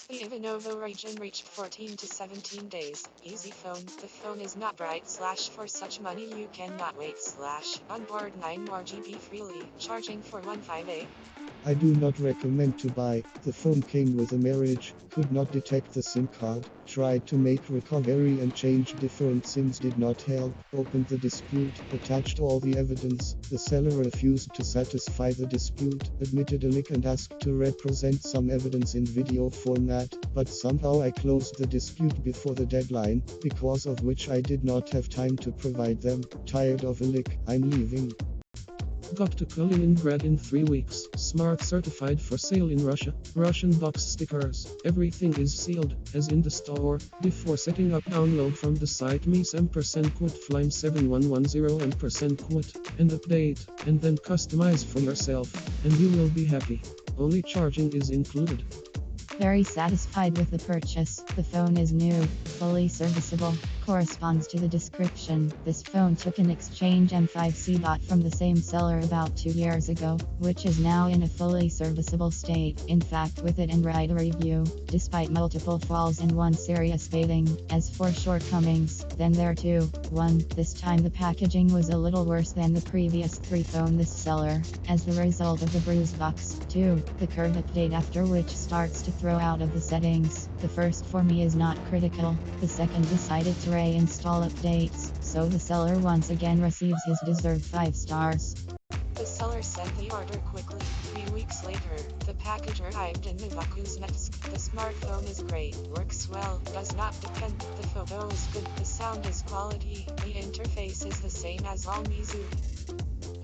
The Ivanovo region reached 14 to 17 days. Easy phone. The phone is not bright / for such money you cannot wait / onboard 9 more GB freely. Charging for 15A. I do not recommend to buy. The phone came with a marriage, could not detect the SIM card, tried to make recovery and change different SIMs did not help, opened the dispute, attached all the evidence, the seller refused to satisfy the dispute, admitted a leak and asked to represent some evidence in video format, but somehow I closed the dispute before the deadline, because of which I did not have time to provide them. Tired of a leak, I'm leaving. Got to Kaliningrad in 3 weeks. Smart certified for sale in Russia. Russian box stickers. Everything is sealed, as in the store. Before setting up, download from the site Meizu Flame 7110 quote and update, and then customize for yourself, and you will be happy. Only charging is included. Very satisfied with the purchase. The phone is new, fully serviceable, corresponds to the description. This phone took an exchange M5C bought from the same seller about 2 years ago, which is now in a fully serviceable state. In fact, with it and write a review, despite multiple falls and one serious fading. As for shortcomings, then there too. 1. This time the packaging was a little worse than the previous 3 phone this seller, as the result of the bruised box. 2. The curve update after which starts to throw out of the settings. The first for me is not critical. The second decided to reinstall updates, so the seller once again receives his deserved 5 stars. The seller sent the order quickly. 3 weeks later, the package arrived in Novokuzhnetsk. The smartphone is great, works well, does not depend. The photo is good, the sound is quality, the interface is the same as all Meizu.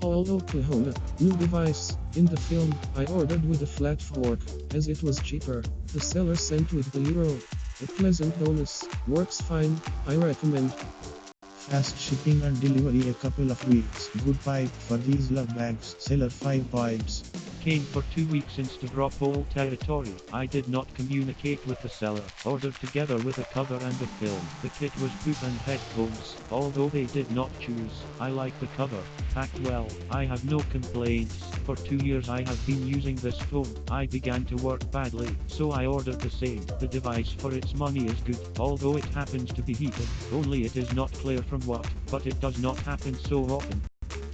All Oklahoma. New device. In the film, I ordered with a flat fork, as it was cheaper. The seller sent with the euro. A pleasant bonus. Works fine. I recommend. Fast shipping and delivery a couple of weeks. Good pipe for these love bags. Seller 5 pipes. Came for 2 weeks insta-drop all territory. I did not communicate with the seller. Ordered together with a cover and a film. The kit was boot and headphones, although they did not choose. I like the cover. Packed well. I have no complaints. For 2 years I have been using this phone. I began to work badly, so I ordered the same. The device for its money is good, although it happens to be heated. Only it is not clear from what, but it does not happen so often.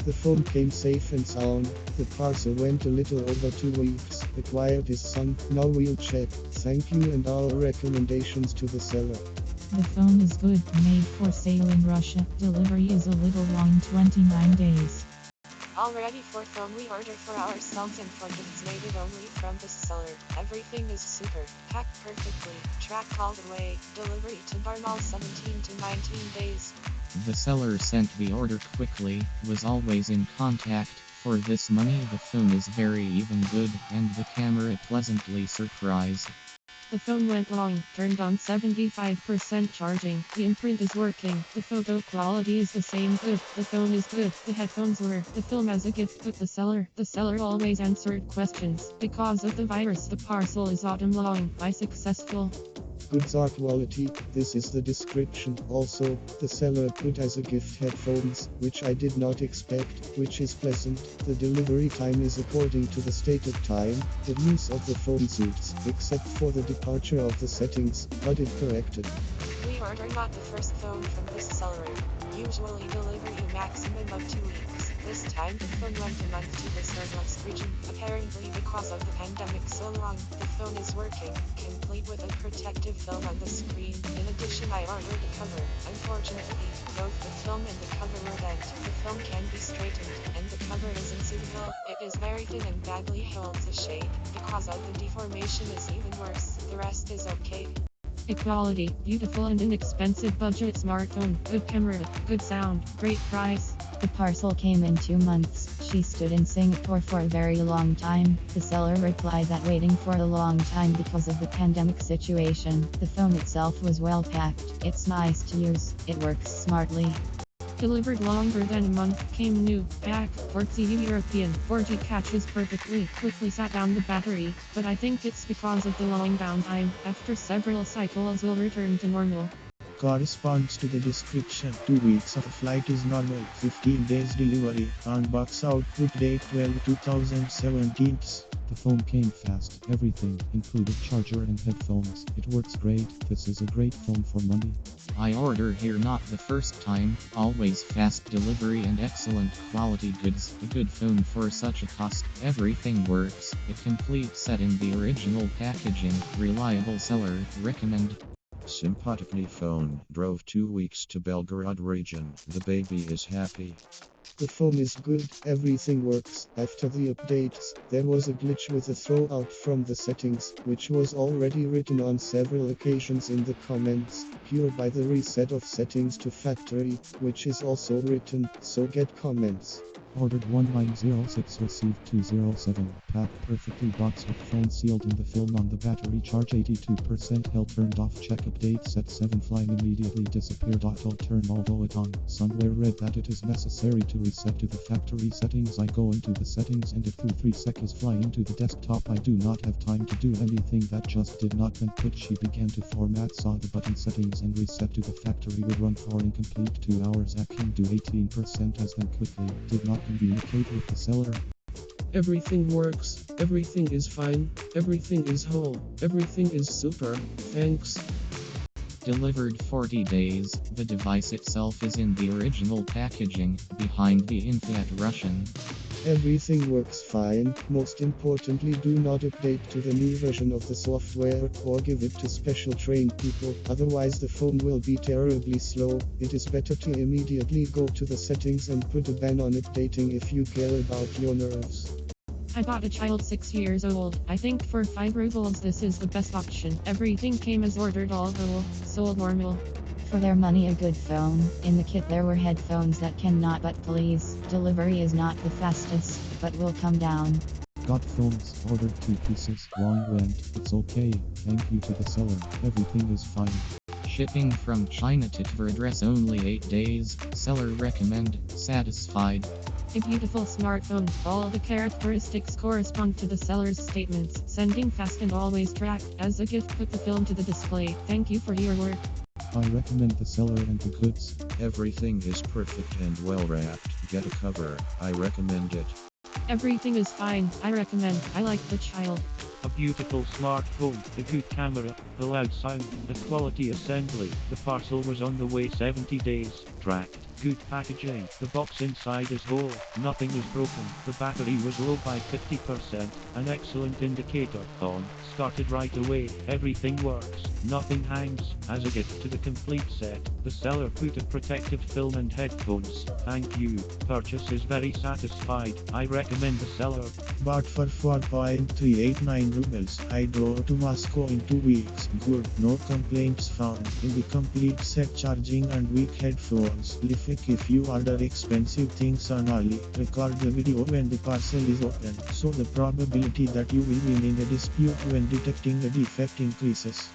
The phone came safe and sound. The parcel went a little over 2 weeks. Acquired is son. Now we'll check. Thank you and our recommendations to the seller. The phone is good, made for sale in Russia. Delivery is a little long, 29 days. All ready for phone we order for ourselves and for gifts native only from this seller. Everything is super, packed perfectly, tracked all the way, delivery to Barmal 17 to 19 days. The seller sent the order quickly, was always in contact. For this money the phone is very even good, and the camera pleasantly surprised. The phone went long, turned on 75% charging. The imprint is working. The photo quality is the same good. The phone is good. The headphones were. The film as a gift but the seller always answered questions. Because of the virus the parcel is autumn long. I successful. Goods are quality. This is the description. Also, the seller put as a gift headphones, which I did not expect, which is pleasant. The delivery time is according to the stated time. The use of the phone suits, except for the departure of the settings, but it corrected. We order not the first phone from this seller. Usually delivery a maximum of 2 weeks. This time the phone went a month to the Serdlovsk region, apparently because of the pandemic so long. The phone is working, complete with a protective film on the screen. In addition I ordered a cover. Unfortunately, both the film and the cover were bent. The film can be straightened, and the cover isn't suitable. It is very thin and badly holds a shade. Because of the deformation is even worse. The rest is okay. Equality, beautiful and inexpensive budget smartphone, good camera, good sound, great price. The parcel came in 2 months. She stood in Singapore for a very long time. The seller replied that waiting for a long time because of the pandemic situation. The phone itself was well packed. It's nice to use. It works smartly. Delivered longer than a month, came new, back, 4G European, 4G catches perfectly, quickly sat down the battery, but I think it's because of the long downtime. After several cycles will return to normal. Corresponds to the description. 2 weeks of flight is normal. 15 days delivery. On box output date 12/2017. The phone came fast, everything, included charger and headphones. It works great, this is a great phone for money. I order here not the first time, always fast delivery and excellent quality goods. A good phone for such a cost. Everything works. A complete set in the original packaging. Reliable seller. Recommend. Sympatically phone. Drove 2 weeks to Belgorod region. The baby is happy. The phone is good, everything works. After the updates, there was a glitch with a throwout from the settings, which was already written on several occasions in the comments. Cure by the reset of settings to factory, which is also written, so get comments. Ordered 1906, received 207. Packed perfectly, box with phone sealed in the film on the battery, charge 82%, held turned off, check update, set 7 flying, immediately disappeared, auto turn although it on. Somewhere read that it is necessary to reset to the factory settings. I go into the settings and it through 3 seconds flying to the desktop. I do not have time to do anything, that just did not input. She began to format, saw the button settings and reset to the factory would run for incomplete 2 hours. I can do 18% as then quickly, did not communicate with the seller. Everything works, everything is fine, everything is whole, everything is super, thanks. Delivered 40 days. The device itself is in the original packaging, behind the Infiat Russian. Everything works fine. Most importantly, do not update to the new version of the software or give it to special trained people, otherwise the phone will be terribly slow. It is better to immediately go to the settings and put a ban on updating if you care about your nerves. I bought a child 6 years old. I think for 5 rubles this is the best option. Everything came as ordered, although sold normal. For their money, a good phone. In the kit there were headphones that cannot but please. Delivery is not the fastest, but will come down. Got phones, ordered 2 pieces, long went, it's okay, thank you to the seller, everything is fine. Shipping from China to Tver address only 8 days. Seller recommend. Satisfied. A beautiful smartphone. All the characteristics correspond to the seller's statements. Sending fast and always tracked. As a gift, put the film to the display. Thank you for your work. I recommend the seller and the goods. Everything is perfect and well wrapped. Get a cover. I recommend it. Everything is fine. I recommend. I like the child. A beautiful smartphone, a good camera, the loud sound, the quality assembly. The parcel was on the way 70 days, tracked. Good packaging, the box inside is whole, nothing is broken. The battery was low by 50%, an excellent indicator. On, started right away, everything works, nothing hangs. As a gift to the complete set, the seller put a protective film and headphones. Thank you. Purchase is very satisfied. I recommend the seller. Bought for 4.389 rubles. I drove to Moscow in 2 weeks. Good, no complaints found. In the complete set, charging and weak headphones. If you order expensive things on early, record the video when the parcel is open, so the probability that you will win in a dispute when detecting a defect increases.